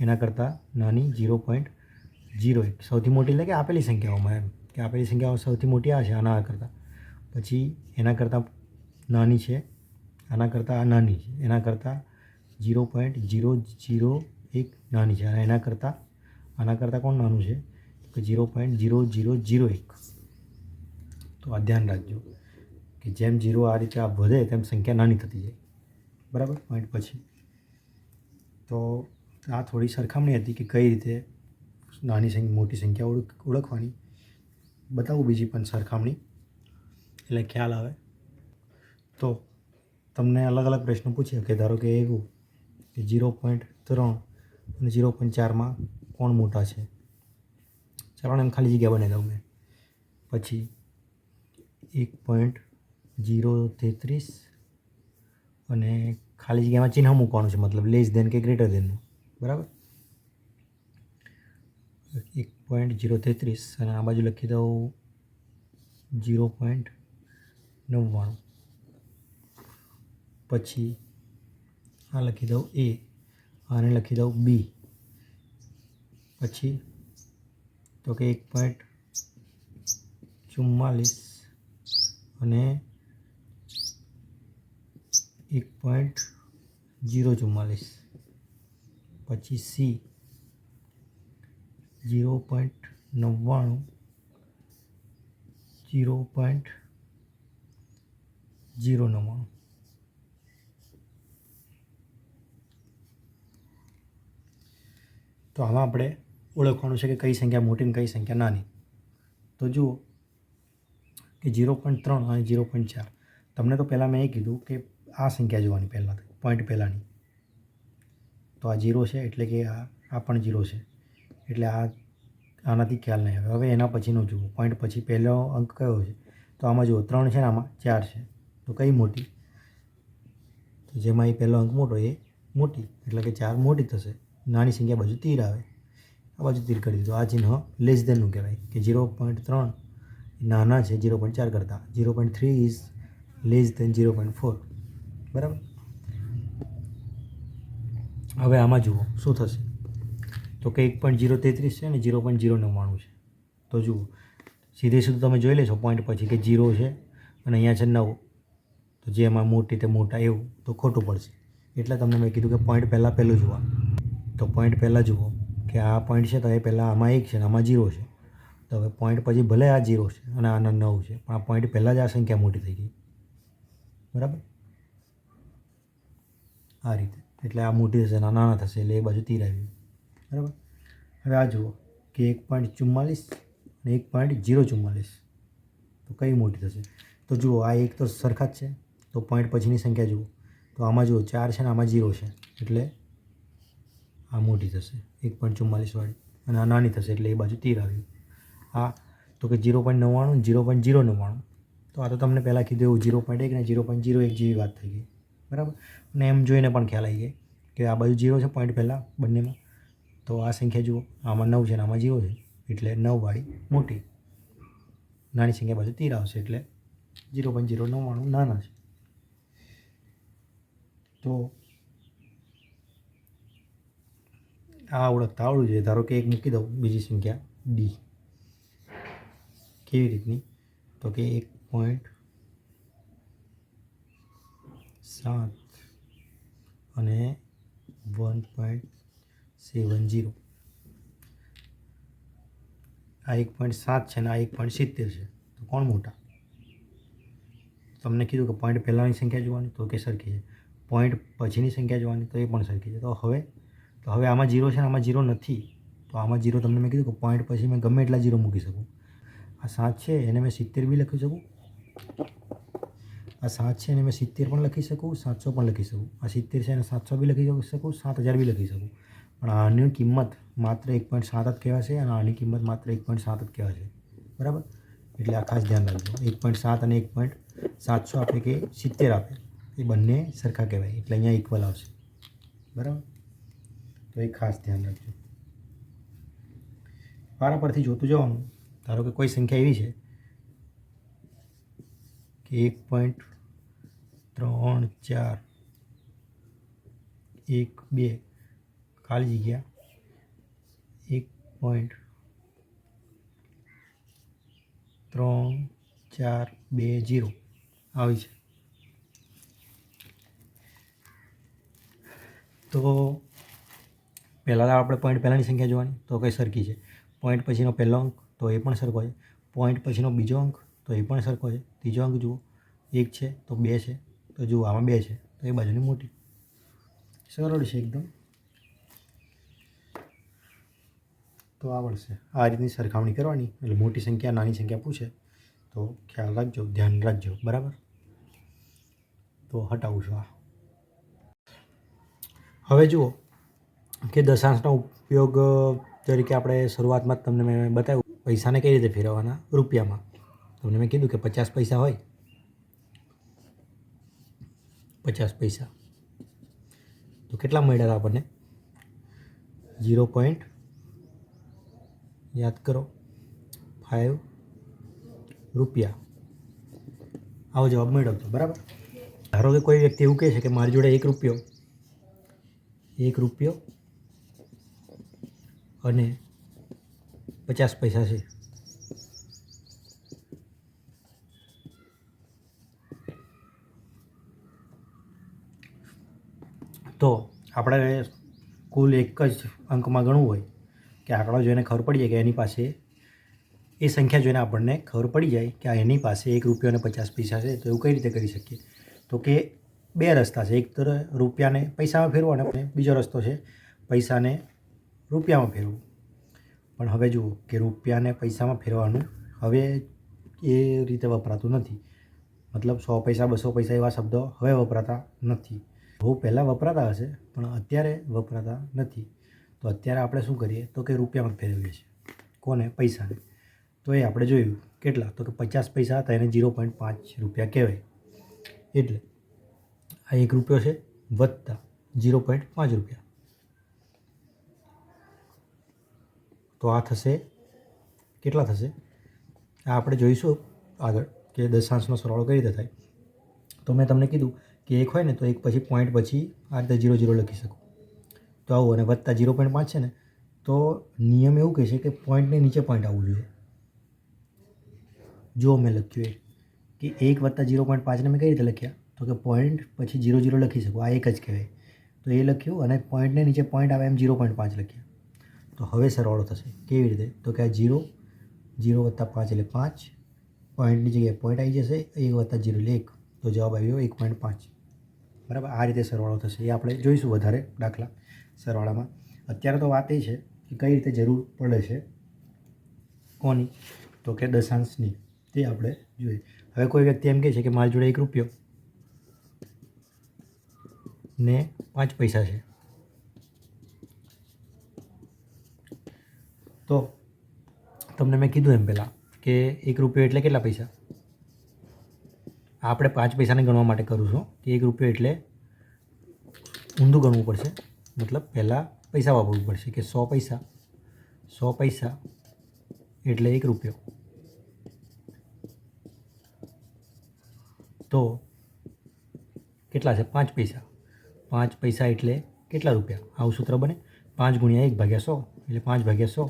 એના કરતાં નાની 0.01, સૌથી મોટી એટલે કે આપેલી સંખ્યાઓમાં, એમ કે આપેલી સંખ્યાઓ સૌથી મોટી આ છે આના કરતાં, પછી એના કરતાં નાની છે, આના કરતાં આ નાની છે, એના કરતાં 0.001 નાની છે અને એના કરતાં આના કરતાં કોણ નાનું છે કે 0.0001. તો આ ધ્યાન રાખજો કે જેમ 0 આ રીતે આ વધે તેમ સંખ્યા નાની થતી જાય, બરાબર? પોઈન્ટ પછી તો આ થોડી સરખામણી હતી કે કઈ રીતે મોટી સંખ્યા ઓળખવાની, બતાવું બીજી પણ સરખામણી એટલે ખ્યાલ આવે. તો તમને અલગ અલગ પ્રશ્નો પૂછે કે ધારો કે એવું કે 0.3 અને 0.4માં કોણ મોટા છે. ચાલો ને એમ ખાલી જગ્યા બનાવી દઉં મેં. પછી 1.033 અને ખાલી જગ્યામાં ચિહ્ન મૂકવાનું છે, મતલબ લેસ ધેન કે ગ્રેટર ધેનનું, બરાબર. 1.033 અને આ બાજુ લખી દઉં 0.99. પછી આ લખી દઉં A, આને લખી દઉં B. પછી તો કે 1.44 અને 1.044. પછી C 0.99, 0.099. તો આમાં આપણે ઓળખવાનું છે કે કઈ સંખ્યા મોટી અને કઈ સંખ્યા નાની. તો જુઓ કે 0.3 અને 0.4. તમને તો પહેલાં મેં એ કીધું કે આ સંખ્યા જોવાની પહેલાં, પોઈન્ટ પહેલાંની. તો આ 0 છે એટલે કે આ પણ 0 છે, એટલે આનાથી ખ્યાલ નહીં આવે. હવે એના પછીનો જુઓ, પોઈન્ટ પછી પહેલો અંક કયો છે. તો આમાં જુઓ 3 છે ને આમાં 4 છે, તો કઈ મોટી? તો જેમાં એ પહેલો અંક મોટો એ મોટી, એટલે કે 4 મોટી થશે. નાની સંખ્યા બાજુ તીર આવે, આ બાજુ તીર કરી દીધું. આ ચિહ્ન લેસ ધેનનું કહેવાય કે 0.3 નાના છે 0.4 કરતાં. 0.3 ઇઝ લેસ ધેન 0.4, બરાબર. હવે આમાં જુઓ શું થશે. તો કે 1.033 છે ને 0.099 છે. તો જુઓ સીધે સીધું તમે જોઈ લેશો પોઈન્ટ પછી કે 0 છે અને અહીંયા છે 9, તો જે એમાં મોટી તે મોટા એવું તો ખોટું પડશે. એટલે તમને મેં કીધું કે પોઈન્ટ પહેલું જોવા. તો પોઈન્ટ પહેલાં જુઓ કે આ પોઈન્ટ છે તો એ પહેલાં આમાં 1 છે અને આમાં 0 છે. તો હવે પોઈન્ટ પછી ભલે આ 0 છે અને આના 9 છે, પણ આ પોઈન્ટ પહેલાં જ આ સંખ્યા મોટી થઈ ગઈ, બરાબર. આ રીતે એટલે આ મોટી થશે અને નાના થશે, એટલે એ બાજુ તીર આવ્યું, બરાબર. હવે આ જુઓ કે 1.44 અને 1.044, તો કઈ મોટી થશે? તો જુઓ આ એક તો સરખા જ છે, તો પોઈન્ટ પછીની સંખ્યા જુઓ. તો આમાં જુઓ 4 છે ને આમાં 0 છે, એટલે આ મોટી થશે 1.44 વાળી, અને આ નાની થશે એટલે એ બાજુ તીર આવ્યું. આ તો કે 0.99, 0.099. તો આ તો તમને પહેલાં કીધું એવું 0.1 અને 0.01 જેવી વાત થઈ ગઈ, બરાબર. અને એમ જોઈને પણ ખ્યાલ આવી જાય કે આ બાજુ 0 છે પોઈન્ટ પહેલાં બંનેમાં. તો આ સંખ્યા જુઓ, આમાં 9 છે અને આમાં 0 છે, એટલે 9 વાળી મોટી. નાની સંખ્યા બાજુ તીર આવશે એટલે 0.099 નાના છે. તો આ ઓળખતા આવડવું જોઈએ. ધારો કે એક મૂકી દઉં બીજી સંખ્યા D. કેવી રીતની? તો કે 1.7 અને 1.70. આ 1.7 છે અને આ 1.70 છે, તો કોણ મોટા? તમને કીધું કે પોઈન્ટ પહેલાંની સંખ્યા જોવાની, તો કે સરખી છે. પોઈન્ટ પછીની સંખ્યા જોવાની, તો એ પણ સરખી છે. તો હવે આમાં 0 છે ને આમાં 0 નથી. તો આમાં 0 તમને મેં કીધું કે પોઈન્ટ પછી મેં ગમે એટલા 0 મૂકી શકું. આ 7 છે એને મેં 70 બી લખી શકું. આ 7 છે એને મેં 70 પણ લખી શકું, 700 પણ લખી શકું. આ 70 છે એને 700 બી લખી શકું, 7000 બી લખી શકું. પણ આની કિંમત માત્ર 1.7 જ કહેવાશે અને આની કિંમત માત્ર 1.7 જ કહેવાશે, બરાબર. એટલે આ ખાસ ધ્યાન રાખજો. 1.7 અને 1.700 આપે કે 70 આપે, એ બંને સરખા કહેવાય, એટલે અહીંયા ઇક્વલ આવશે, બરાબર. તો એ ખાસ ધ્યાન રાખજો. વારા પરથી જોતું જવાનું. ધારો કે કોઈ સંખ્યા એવી છે કે 1.34 1 2 ખાલી જગ્યા 1.3420 આવી છે. તો પહેલાં આપણે પોઈન્ટ પહેલાંની સંખ્યા જોવાની, તો કંઈ સરખી છે. પોઈન્ટ પછીનો પહેલો અંક, તો એ પણ સરખો છે. પોઈન્ટ પછીનો બીજો અંક, તો એ પણ સરખો છે. ત્રીજો અંક જુઓ 1 છે તો 2 છે, તો જુઓ આમાં 2 છે તો એ બાજુની મોટી. સરળ છે એકદમ. તો આવડશે. આ રીતની સરખામણી કરવાની. એટલે મોટી સંખ્યા નાની સંખ્યા પૂછે તો ખ્યાલ રાખજો, ધ્યાન રાખજો, બરાબર. તો હટાવું છું આ. હવે જુઓ કે દશાંશનો ઉપયોગ તરીકે આપણે શરૂઆતમાં જ તમને મેં બતાવ્યું પૈસાને કઈ રીતે ફેરવવાના રૂપિયામાં. તમને મેં કીધું કે 50 પૈસા હોય, 50 પૈસા તો કેટલા મળ્યા હતા આપણને? 0. યાદ કરો 5 રૂપિયા. આવો જવાબ મળ્યો હતો, બરાબર. ધારો કે કોઈ વ્યક્તિ એવું કહે છે કે મારી જોડે 1 રૂપિયો અને 50 પૈસા છે. તો આપણે કુલ એક જ અંકમાં ગણવું હોય કે આંકડો જોઈને ખબર પડી જાય કે એની પાસે એ સંખ્યા જોઈને આપણને ખબર પડી જાય કે એની પાસે 1 રૂપિયો અને 50 પૈસા છે. તો એવું કઈ રીતે કરી શકીએ? તો કે 2 રસ્તા છે. એક તો રૂપિયાને પૈસામાં ફેરવો અને બીજો રસ્તો છે પૈસાને રૂપિયામાં ફેરવું. પણ હવે જુઓ કે રૂપિયાને પૈસામાં ફેરવાનું હવે એ રીતે વપરાતું નથી. મતલબ 100 પૈસા 200 પૈસા એવા શબ્દો હવે વપરાતા નથી. બહુ પહેલાં વપરાતા હશે પણ અત્યારે વપરાતા નથી. તો અત્યારે આપણે શું કરીએ તો કે રૂપિયામાં ફેરવીએ છીએ. કોને? પૈસાને. તો એ આપણે જોયું કેટલા? તો કે 50 પૈસા હતા એને 0.5 રૂપિયા કહેવાય. એટલે આ 1 રૂપિયો છે વત્તા 0.5 રૂપિયા. તો આ થશે કેટલા થશે? આ આપણે જોઈશું આગળ કે દશાંશનો સરવાળો કઈ રીતે થાય. તો મેં તમને કીધું કે 1 હોય ને તો 1 પછી પોઈન્ટ પછી આ રીતે 0 લખી શકું. તો આવું અને વત્તા 0.5 છે ને તો નિયમ એવું કહે છે કે પોઈન્ટની નીચે પોઈન્ટ આવવું જોઈએ. જો મેં લખ્યું કે 1 વત્તા 0.5ને મેં કઈ રીતે લખ્યા? તો કે પોઈન્ટ પછી 0 લખી શકું. આ એક જ કહેવાય. તો એ લખ્યું અને પોઈન્ટને નીચે પોઈન્ટ આવે એમ 0.5 લખ્યા. તો હવે સરવાળો થશે કેવી રીતે? તો કે આ 0 વત્તા 5 એટલે 5, પોઈન્ટની જગ્યાએ પોઈન્ટ આવી જશે. 1 વત્તા 0 એટલે 1. તો જવાબ આવ્યો 1.5. બરાબર. આ રીતે સરવાળો થશે. એ આપણે જોઈશું વધારે દાખલા સરવાળામાં. અત્યારે તો વાત એ છે કે કઈ રીતે જરૂર પડે છે કોની? તો કે દશાંશની. તે આપણે જોઈએ. હવે કોઈ વ્યક્તિ એમ કહે છે કે મારી જોડે 1 રૂપિયો ને 5 પૈસા છે. તો તમને મેં કીધું એમ પહેલાં કે 1 રૂપિયો એટલે કેટલા પૈસા? આપણે 5 પૈસાને ગણવા માટે કરું છું કે 1 રૂપિયો એટલે ઊંધું ગણવું પડશે. મતલબ પહેલાં પૈસા વાપરવું પડશે કે 100 પૈસા એટલે 1 રૂપિયો. તો કેટલા છે? 5 પૈસા. 5 પૈસા એટલે કેટલા રૂપિયા? આવું સૂત્ર બને. 5 ગુણ્યા 1 ભાગ્યા 100 એટલે 5 ભાગ્યા 100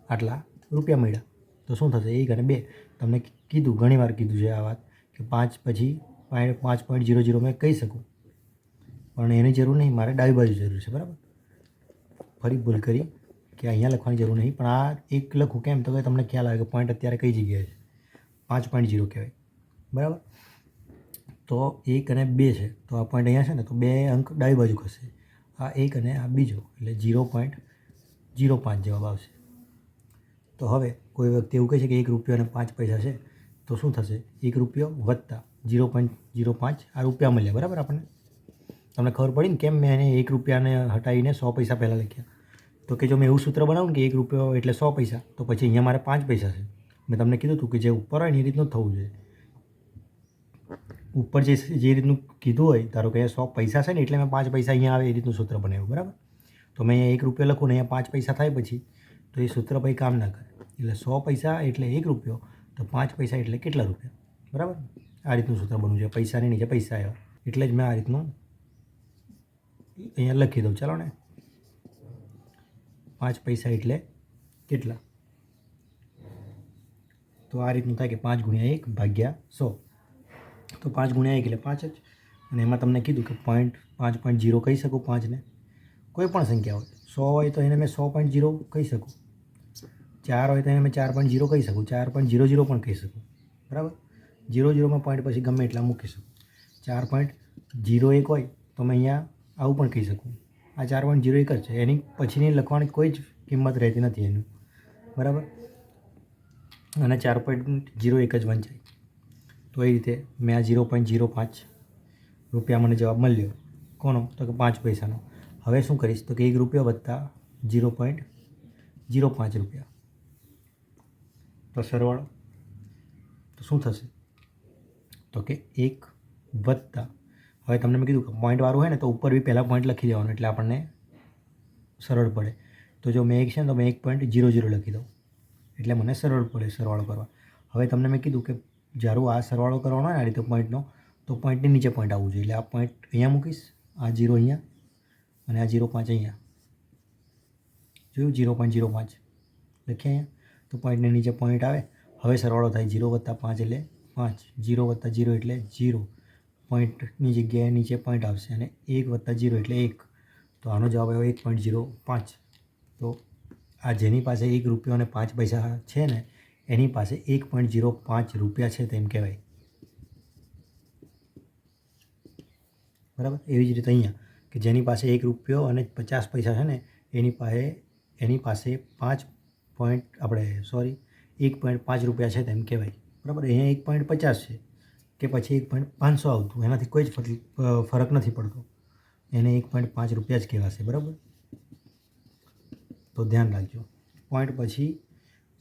આટલા રૂપિયા મળ્યા. તો શું થશે? 1 અને 2. તમને કીધું, ઘણીવાર કીધું છે આ વાત કે 5 પછી 5.00 મેં કહી શકું પણ એની જરૂર નહીં. મારે ડાબી બાજુ જરૂર છે, બરાબર. ફરી ભૂલ કરી કે અહીંયા લખવાની જરૂર નહીં પણ આ એક લખું કેમ? તો કે તમને ખ્યાલ આવે કે પોઈન્ટ અત્યારે કઈ જગ્યાએ છે. 5.0 કહેવાય, બરાબર. તો 1 અને 2 છે તો આ પોઈન્ટ અહીંયા છે ને તો 2 અંક ડાબી બાજુ ખસશે. આ 1 અને આ બીજો એટલે 0.05 જવાબ આવશે. તો હવે કોઈ વ્યક્તિ એવું કહે છે કે 1 રૂપિયો અને 5 પૈસા છે તો શું થશે? 1 રૂપિયો વત્તા 0.05 આ રૂપિયા મળ્યા, બરાબર. આપણને તમને ખબર પડી ને કેમ મેં એને 1 રૂપિયાને હટાવીને 100 પૈસા પહેલાં લખ્યા? તો કે જો મેં એવું સૂત્ર બનાવું કે 1 રૂપિયો એટલે 100 પૈસા તો પછી અહીંયા મારે 5 પૈસા છે. મેં તમને કીધું હતું કે જે ઉપર હોય ને એ રીતનું થવું જોઈએ. ઉપર જે રીતનું કીધું હોય, ધારો કે 100 પૈસા છે ને એટલે મેં 5 પૈસા અહીંયા આવે એ રીતનું સૂત્ર બનાવ્યું, બરાબર. તો મેં અહીંયા 1 રૂપિયો લખું ને અહીંયા 5 પૈસા થાય પછી તો એ સૂત્ર પછી કામ ના કરે. એટલે 100 પૈસા એટલે 1 રૂપિયો તો 5 પૈસા એટલે કેટલા રૂપિયા, બરાબર. આ રીતનું સૂત્ર બનવું જોઈએ. પૈસાની નીચે પૈસા આવ્યા એટલે જ મેં આ રીતનું અહીંયા લખી દઉં. ચાલો ને, 5 પૈસા એટલે કેટલા? તો આ રીતનું થાય કે 5 ગુણ્યા 1 ભાગ્યા 100. તો 5 ગુણ્યા 1 એટલે 5 જ. અને એમાં તમને કીધું કે 5.0 કહી શકું. 5ને કોઈ પણ સંખ્યા હોય, 100 હોય તો એને મેં 100.0 કહી શકું. 4 હોય તો એને મેં 4.0 કહી શકું. 4.00 પણ કહી શકું, બરાબર. 00માં પોઈન્ટ પછી ગમે એટલા મૂકી શકું. 4.01 હોય તો મેં અહીંયા આવું પણ કહી શકું. આ 4.01 જ છે, એની પછીની લખવાની કોઈ જ કિંમત રહેતી નથી એનું, બરાબર. અને 4.01 જ વંચાય. તો એ રીતે મેં આ 0.05 રૂપિયા મને જવાબ મળ્યો. કોનો? તો કે 5 પૈસાનો. હવે શું કરીશ? તો કે 1 રૂપિયો વત્તા 0.05 રૂપિયા, તો સરવાળો તો શું થશે? તો કે 1 વત્તા, હવે તમને મેં કીધું કે પોઈન્ટવાળું હોય ને તો ઉપર બી પહેલાં પોઈન્ટ લખી દેવાનું એટલે આપણને સરળ પડે. તો જો મેં 1 છે ને તો મેં 1.00 લખી દઉં એટલે મને સરળ પડે સરવાળો કરવા. હવે તમને મેં કીધું કે જ્યારે આ સરવાળો કરવાનો હોય ને આ રીતે પોઈન્ટનો, તો પોઈન્ટની નીચે પોઈન્ટ આવવું જોઈએ. એટલે આ પોઈન્ટ અહીંયા મૂકીશ, આ 0 અહીંયા અને આ 0.5 અહીંયા. જોયું? 0.05 લખ્યા અહીંયા. તો પોઈન્ટની નીચે પોઈન્ટ આવે. હવે સરવાળો થાય 0 વત્તા 5 એટલે 5, 0 વત્તા 0 એટલે 0, પોઈન્ટની જગ્યાએ નીચે પોઈન્ટ આવશે અને 1 વત્તા 0 એટલે 1. તો આનો જવાબ આવ્યો 1.05. તો આ જેની પાસે 1 રૂપિયો અને 5 પૈસા છે ને એની પાસે 1.05 રૂપિયા છે તેમ કહેવાય, બરાબર. એવી જ રીતે અહીંયા કે જેની પાસે 1 રૂપિયો અને 50 પૈસા છે ને એની પાસે 1.5 રૂપિયા છે તેમ કહેવાય, બરાબર. અહીંયા 1.50 છે કે પછી 1.500 આવતું એનાથી કોઈ જ ફરક નથી પડતો, એને 1.5 રૂપિયા જ કહેવાશે, બરાબર. તો ધ્યાન રાખજો, પોઈન્ટ પછી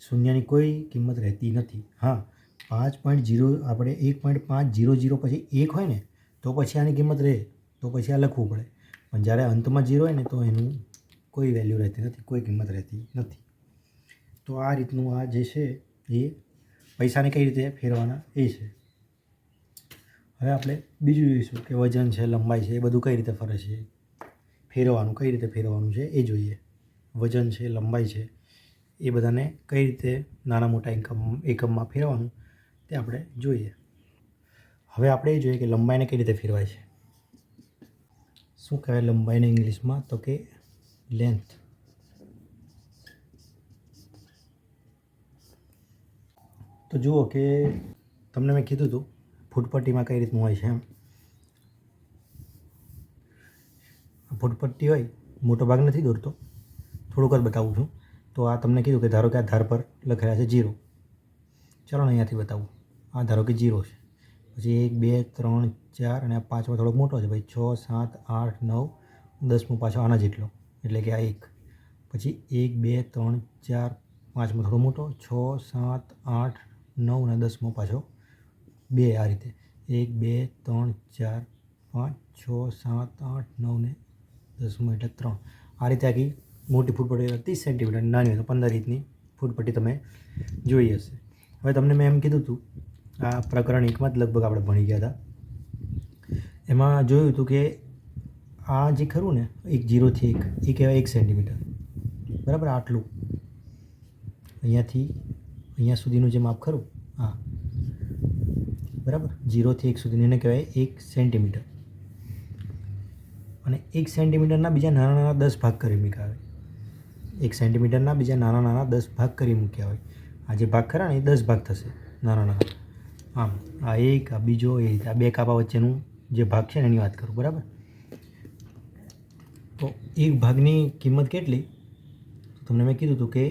શૂન્યની કોઈ કિંમત રહેતી નથી. હા, 5.0 આપણે 1.500 પછી 1 હોય ને તો પછી આની કિંમત રહે, તો પછી આ લખવું પડે. પણ જ્યારે અંતમાં 0 હોય ને તો એનું કોઈ વેલ્યુ રહેતી નથી, કોઈ કિંમત રહેતી નથી. તો આ રીતનું આ જે છે એ પૈસાને કઈ રીતે ફેરવાના એ છે. હવે આપણે બીજું જોઈશું કે વજન છે, લંબાઈ છે, એ બધું કઈ રીતે ફરે છે, ફેરવવાનું કઈ રીતે ફેરવવાનું છે એ જોઈએ. વજન છે, લંબાઈ છે, એ બધાને કઈ રીતે નાના મોટા એકમમાં ફેરવવાનું તે આપણે જોઈએ. હવે આપણે એ જોઈએ કે લંબાઈને કઈ રીતે ફેરવાય છે. શું કહેવાય લંબાઈને ઇંગ્લિશમાં? તો કે લેન્થ. તો જુઓ કે તમને મેં કીધું હતું ફૂટપટ્ટીમાં કઈ રીતનું હોય છે એમ. ફૂટપટ્ટી હોય, મોટો ભાગ નથી દોરતો, થોડુંક જ બતાવું છું. તો આ તમને કીધું કે ધારો કે આ ધાર પર લખેલા છે 0. ચાલો ને અહીંયાથી બતાવું. આ ધારો કે 0 છે, પછી 1 2 3 4 અને આ 5મો થોડોક મોટો છે ભાઈ, 6 7 8 9 10મો પાછો આના જેટલો એટલે કે આ 1. પછી 1 2 3 4 5મો થોડો મોટો, 6 7 8 9 અને 10મો પાછો 2. આ રીતે 1 2 3 4 5 6 7 8 9 ને 10મો એટલે 3. આ રીતે આખી મોટી ફૂટપટ્ટી 30 સેન્ટીમીટર, નાની હોય તો 15 ઇંચની ફૂટપટ્ટી તમે જોઈ હશે. હવે તમને મેં એમ કીધું હતું આ પ્રકરણ 1માં જ લગભગ આપણે ભણી ગયા હતા. એમાં જોયું હતું કે આ જે ખરું ને 0 થી 1 એ કહેવાય 1 સેન્ટીમીટર, બરાબર. આટલું અહીંયાથી અહીંયા સુધીનું જે માપ ખરું હા, બરાબર. 0 થી 1 સુધીનું એને કહેવાય 1 સેન્ટીમીટર. અને 1 સેન્ટીમીટરના બીજા નાના નાના 10 ભાગ કરી મૂક્યા હોય. 1 સેન્ટીમીટરના બીજા નાના નાના 10 ભાગ કરી મૂક્યા હોય. આ જે ભાગ ખરા ને એ 10 ભાગ થશે નાના નાના. આમ આ એક, આ બીજો, એ રીતે આ બે કાપા વચ્ચેનું જે ભાગ છે ને એની વાત કરું, બરાબર. તો એક ભાગની કિંમત કેટલી? તમને મેં કીધું હતું કે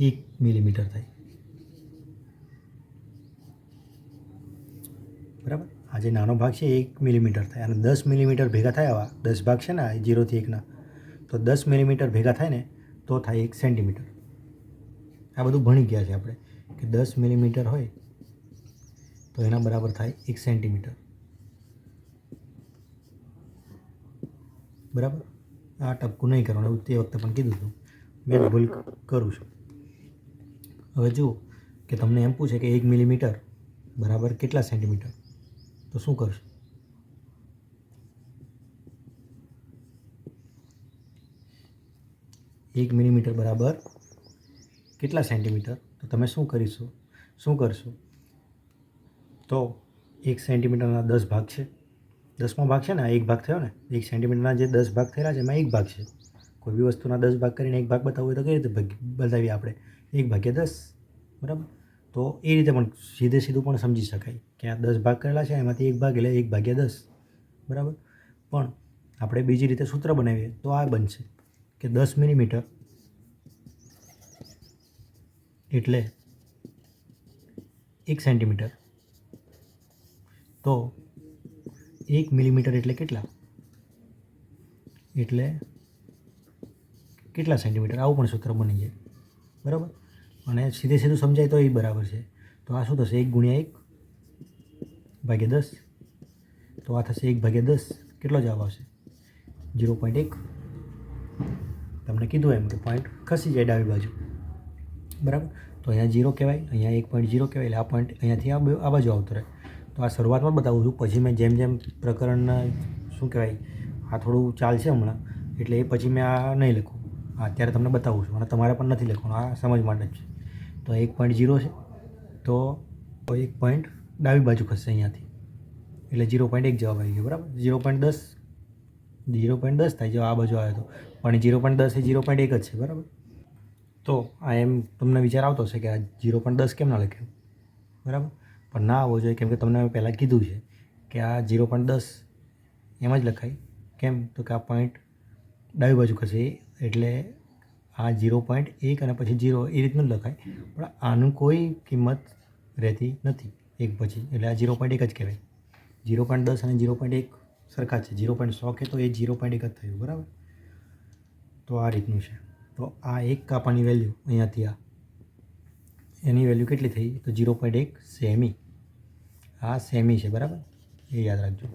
1 મિલીમીટર થાય, બરાબર. આ જે નાનો ભાગ છે 1 મિલીમીટર થાય અને 10 મિલીમીટર ભેગા થાય. આવા 10 ભાગ છે ને 0 થી 1ના, તો 10 મિલીમીટર ભેગા થાય ને તો થાય 1 સેન્ટીમીટર. આ બધું ભણી ગયા છે આપણે કે 10 મિલીમીટર હોય તો એના બરાબર થાય 1 સેન્ટીમીટર, બરાબર. આ ટપકું નહીં કરવાનું, એવું તે વખતે પણ કીધું હતું, મેં ભૂલ કરું છું. હવે જુઓ કે તમને એમ પૂછે કે 1 મિલીમીટર બરાબર કેટલા સેન્ટીમીટર, તો શું કરશો? એક મિલીમીટર બરાબર કેટલા સેન્ટીમીટર, તો તમે શું કરશો? તો 1 સેન્ટીમીટરના 10 ભાગ છે, 10મો ભાગ છે ને, આ 1 ભાગ થયો ને. 1 સેન્ટીમીટરના જે 10 ભાગ થયેલા છે એમાં 1 ભાગ છે. કોઈ બી વસ્તુના 10 ભાગ કરીને 1 ભાગ બતાવવું હોય તો કઈ રીતે બતાવીએ આપણે? 1/10, બરાબર. તો એ રીતે પણ સીધું પણ સમજી શકાય કે આ 10 ભાગ કરેલા છે એમાંથી 1 ભાગ એટલે 1/10, બરાબર. પણ આપણે બીજી રીતે સૂત્ર બનાવીએ તો આ બનશે કે 10 મિલીમીટર એટલે 1 સેન્ટીમીટર. તો 1 મિલીમીટર એટલે કેટલા? એટલે કેટલા સેન્ટીમીટર? આવું પણ સૂત્ર બની જાય, બરાબર. અને સીધે સીધું સમજાય તો એ બરાબર છે. તો આ શું થશે? 1 ગુણ્યા 1 ભાગ્યા 10. તો આ થશે 1/10. કેટલો જવાબ આવશે? 0.1. તમને કીધું એમ કે પોઈન્ટ ખસી જાય ડાબી બાજુ, બરાબર. તો અહીંયા 0 કહેવાય, અહીંયા 1.0 કહેવાય. એટલે આ પોઈન્ટ અહીંયાથી આ બાજુ આવતો રહે. તો આ શરૂઆતમાં બતાવું છું, પછી મેં જેમ જેમ પ્રકરણના શું કહેવાય, આ થોડું ચાલશે હમણાં, એટલે એ પછી મેં આ નહીં લખું. અત્યારે તમને બતાવું છું, અને તમારે પણ નથી લખવાનું, આ સમજ માટે જ છે. તો 1.0 છે, તો 1 પોઈન્ટ ડાબી બાજુ ખસશે અહીંયાથી, એટલે 0.1 જવાબ આવી ગયો, બરાબર. 0.10 થાય જો આ બાજુ આવે તો, પણ 0.10 એ 0.1 જ છે, બરાબર. તો આ એમ તમને વિચાર આવતો હશે કે આ 0.10 કેમ ના લખ્યું, બરાબર. પણ ના આવવો જોઈએ, કેમ કે તમને મેં પહેલાં કીધું છે કે આ 0.10 એમ જ લખાય. કેમ? તો કે આ પોઈન્ટ ડાબી બાજુ ખસે, એટલે આ 0.1 અને પછી 0 એ રીતનું જ લખાય. પણ આનું કોઈ કિંમત રહેતી નથી એક પછી, એટલે આ 0.1 જ કહેવાય. 0.10 અને 0.1 સરખા છે. 0.100 કે તો એ 0.1 જ થયું, બરાબર. તો આ રીતનું છે. તો આ એક કાપાની વેલ્યુ અહીંયાથી એની વેલ્યુ કેટલી થઈ? તો 0.1 સેમી. આ સેમી છે, બરાબર, એ યાદ રાખજો.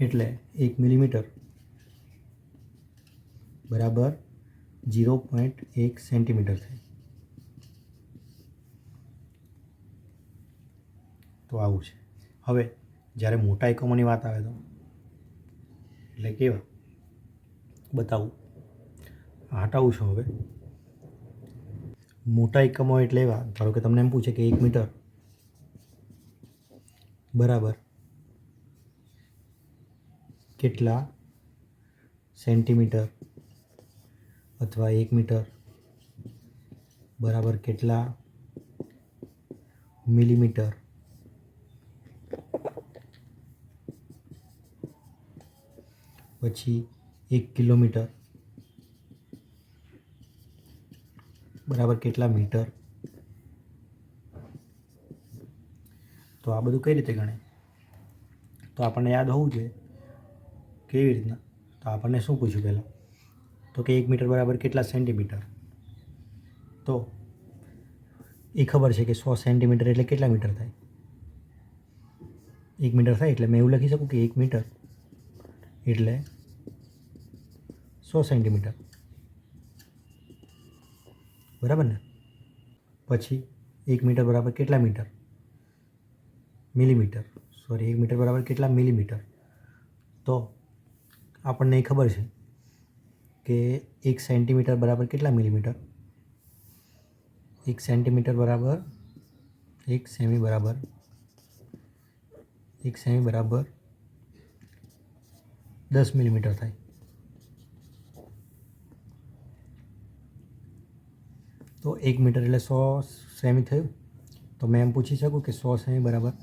એટલે 1 મિલીમીટર બરાબર 0.1 સેન્ટીમીટર થાય. તો આવું છે. હવે જ્યારે મોટા એકમોની વાત આવે તો એટલે કેવા બતાવું, હટાવું છું. હવે મોટા એકમો એટલે એવા, ધારો કે તમને એમ પૂછે કે 1 મીટર બરાબર કેટલા સેન્ટીમીટર, અથવા 1 મીટર બરાબર કેટલા મિલીમીટર, પછી 1 કિલોમીટર બરાબર કેટલા મીટર. તો આ બધું કઈ રીતે ગણે? તો આપણને યાદ હોવું જોઈએ. કેવી રીતના? તો આપણને શું પૂછ્યું પહેલાં? તો કે 1 મીટર બરાબર કેટલા સેન્ટીમીટર. તો એ ખબર છે કે 100 સેન્ટીમીટર એટલે કેટલા મીટર થાય? 1 મીટર થાય, એટલે મેં એવું લખી શકું કે 1 મીટર એટલે 100 સેન્ટીમીટર, બરાબર ને. પછી 1 મીટર બરાબર કેટલા મીટર? મિલીમીટર. 1 મીટર બરાબર કેટલા મિલીમીટર. તો આપણને એ ખબર છે કે 1 સેન્ટીમીટર બરાબર કેટલા મિલીમીટર. 1 સેન્ટીમીટર બરાબર 1 સેમી બરાબર 10 મિલીમીટર થાય. તો 1 મીટર એટલે 100 સેમી થયું. તો મેં એમ પૂછી શકું કે 100 સેમી બરાબર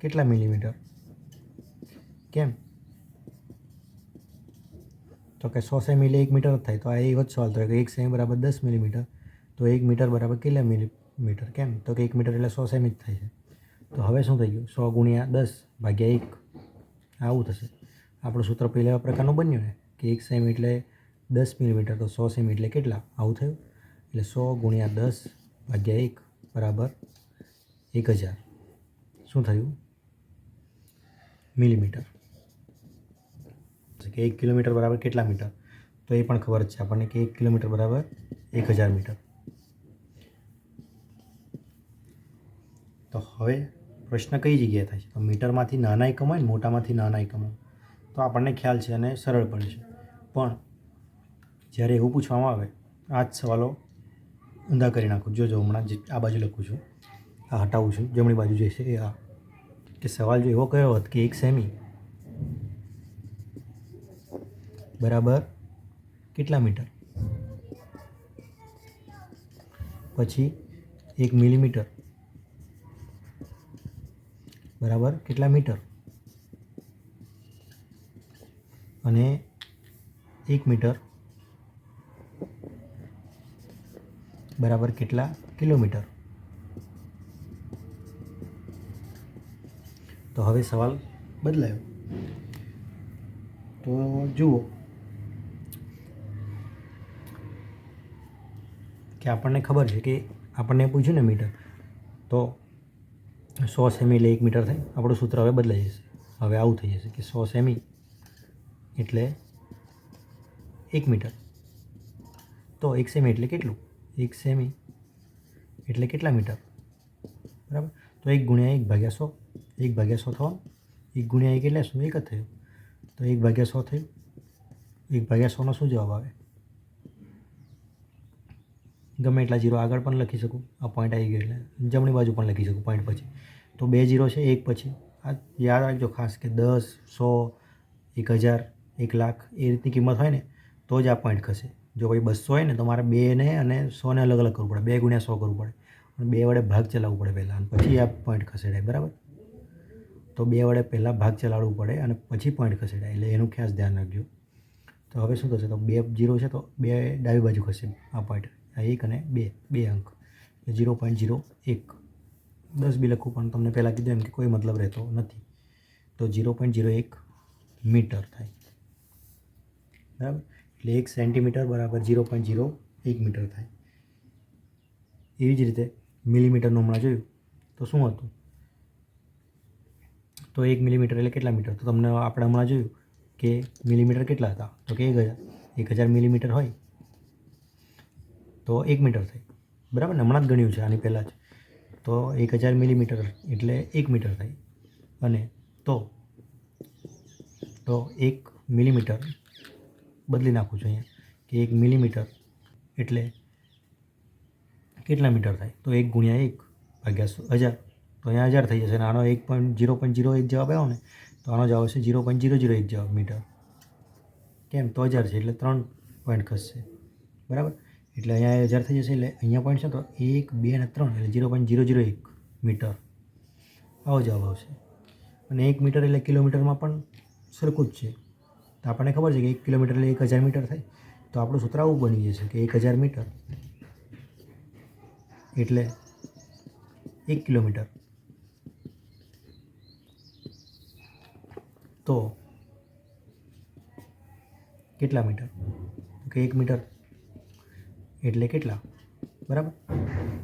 કેટલા મિલીમીટર. કેમ? તો કે 100 સેમી એટલે 1 મીટર જ થાય. તો આ એ જ સવાલ થયો કે 1 સેમી બરાબર 10 મિલીમીટર. તો 1 મીટર બરાબર કેટલા મિલીમીટર. કેમ? તો કે 1 મીટર એટલે 100 સેમી જ થાય છે. તો હવે શું થઈ ગયું? 100 ગુણ્યા 10 ભાગ્યા 1 આવું થશે. આપણું સૂત્ર પહેલા પ્રકારનું બન્યું ને કે 1 સેમી એટલે 10 મિલીમીટર, તો 100 સેમી એટલે કેટલા? આવું થયું. એટલે 100 ગુણ્યા 10 ભાગ્યા 1 બરાબર 1000. શું થયું? મિલીમીટર. કે 1 કિલોમીટર બરાબર કેટલા મીટર. તો એ પણ ખબર જ છે આપણને કે 1 કિલોમીટર બરાબર 1000 મીટર. તો હવે પ્રશ્ન કઈ જગ્યાએ થાય છે? તો મીટરમાંથી નાના એકમ હોય ને, મોટામાંથી નાના એકમ, તો આપણને ખ્યાલ છે અને સરળ પડે છે. પણ જ્યારે એવું પૂછવામાં આવે, આ જ સવાલો ઊંધા કરી નાખું. જો હમણાં જે આ બાજુ લખું છું, આ હટાવું છું, જમણી બાજુ જે છે એ આ, કે સવાલ જો એવો કયો હોત કે 1 સેમી બરાબર કેટલા મીટર, પછી 1 મિલીમીટર બરાબર કેટલા મીટર, અને 1 મીટર બરાબર કેટલા કિલોમીટર? તો હવે સવાલ બદલાયો. તો જુઓ કે આપણને ખબર છે કે આપણને પૂછ્યું ને મીટર, તો 100 સેમી એટલે 1 મીટર થાય. આપણું સૂત્ર હવે બદલાઈ જશે. હવે આવું થઈ જશે કે 100 સેમી એટલે 1 મીટર. તો 1 સેમી એટલે કેટલું? 1 સેમી એટલે કેટલા મીટર? બરાબર. તો 1 ગુણ્યા 1 ભાગ્યા 100. 1 ભાગ્યા 100 થવાનું. 1 ગુણ્યા 1 એટલે શું? 1 જ થયું. તો 1 ભાગ્યા 100 થયું. 1 ભાગ્યા 100નો શું જવાબ આવે? ગમે એટલા જીરો આગળ પણ લખી શકું. આ પોઈન્ટ આવી ગયો એટલે જમણી બાજુ પણ લખી શકું પોઈન્ટ પછી. તો 2 જીરો છે 1 પછી. આ યાદ રાખજો ખાસ કે 10, 100, 1000, 1 લાખ એ રીતની કિંમત હોય ને તો જ આ પોઈન્ટ ખસે. જો ભાઈ 200 હોય ને તો મારે 2ને અને 100ને અલગ અલગ કરવું પડે. 2 ગુણ્યા 100 કરવું પડે અને 2 વડે ભાગ ચલાવવું પડે પહેલાં અને પછી આ પોઈન્ટ ખસેડાય. બરાબર. તો 2 વડે પહેલાં ભાગ ચલાવવું પડે અને પછી પોઈન્ટ ખસેડાય. એટલે એનું ખાસ ધ્યાન રાખજો. તો હવે શું થશે? તો 2 જીરો છે તો 2 ડાબી બાજુ ખસે આ પોઈન્ટ. આ 1 અને 2 2 અંક એટલે 0.01. 10 બી લખું પણ તમને પહેલાં કીધું એમ કે કોઈ મતલબ રહેતો નથી. તો 0.01 મીટર થાય. બરાબર. એટલે 1 સેન્ટીમીટર બરાબર 0.01 મીટર થાય. એવી જ રીતે મિલીમીટરનું હમણાં જોયું તો શું હતું? તો 1 મિલીમીટર એટલે કેટલા મીટર? તો તમને આપણે હમણાં જોયું કે મિલીમીટર કેટલા હતા? તો કે 1000. 1000 મિલીમીટર હોય તો 1 મીટર થાય. બરાબર ને? હમણાં જ ગણ્યું છે આની પહેલાં જ. તો 1000 મિલીમીટર એટલે 1 મીટર થાય. અને તો 1 મિલીમીટર બદલી નાખું છું અહીંયા કે 1 મિલીમીટર એટલે કેટલા મીટર થાય? તો 1 ગુણ્યા 1 ભાગ્યા 1000. તો અહીંયા 1000 થઈ જશે અને આનો 0.01 જવાબ આવ્યો ને તો આનો જવાબ આવશે 0.001 જવાબ મીટર. કેમ? તો 1000 છે એટલે 3 પોઈન્ટ ખસશે. બરાબર. એટલે અહીંયા 1000 થઈ જશે એટલે અહીંયા પોઈન્ટ છે તો 1, 2 અને 3 એટલે 0.001 મીટર. આવો જવાબ આવશે. અને 1 મીટર એટલે કિલોમીટરમાં પણ સરખું જ છે. તો આપણને ખબર છે કે 1 કિલોમીટર એટલે 1000 મીટર થાય. તો આપણું સૂત્ર આવું બની જશે કે 1000 મીટર એટલે 1 કિલોમીટર. તો કેટલા મીટર? કે 1 મીટર એટલે કેટલા? બરાબર.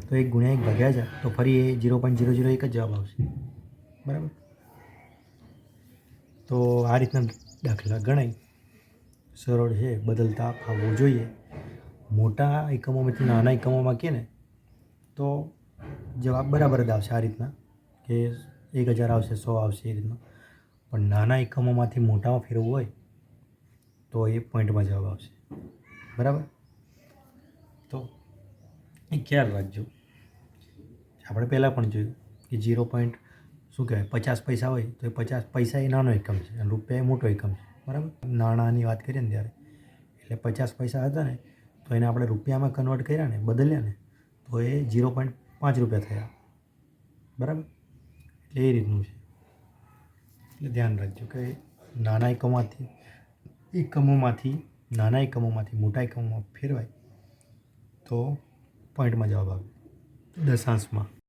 તો 1 ગુણ્યા 1 ભાગ્યા 1000 તો ફરી એ 0.001 જ જવાબ આવશે. બરાબર. તો આ રીતના દાખલા ગણાય. સરળ છે, બદલતા ફાવવું જોઈએ. મોટા એકમોમાંથી નાના એકમોમાં કહે ને તો જવાબ બરાબર જ આવશે આ રીતના કે 1000 આવશે, 100 આવશે એ રીતના. પણ નાના એકમોમાંથી મોટામાં ફેરવવું હોય તો એ પોઈન્ટમાં જવાબ આવશે. બરાબર. તો એ ખ્યાલ રાખજો. આપણે પહેલાં પણ જોયું કે 0 પોઈન્ટ શું કહેવાય 50 પૈસા હોય તો એ 50 પૈસા એ નાનો એકમ છે અને રૂપિયા એ મોટો એકમ છે. બરાબર. નાણાંની વાત કરીએ ને ત્યારે એટલે 50 પૈસા હતા ને તો એને આપણે રૂપિયામાં કન્વર્ટ કર્યા ને બદલ્યા ને તો એ 0.5 રૂપિયા થયા. બરાબર. એટલે એ રીતનું છે. એટલે ધ્યાન રાખજો કે નાના એકમોમાંથી મોટા એકમોમાં ફેરવાય તો પોઈન્ટમાં જવાબ આવે દશાંશમાં.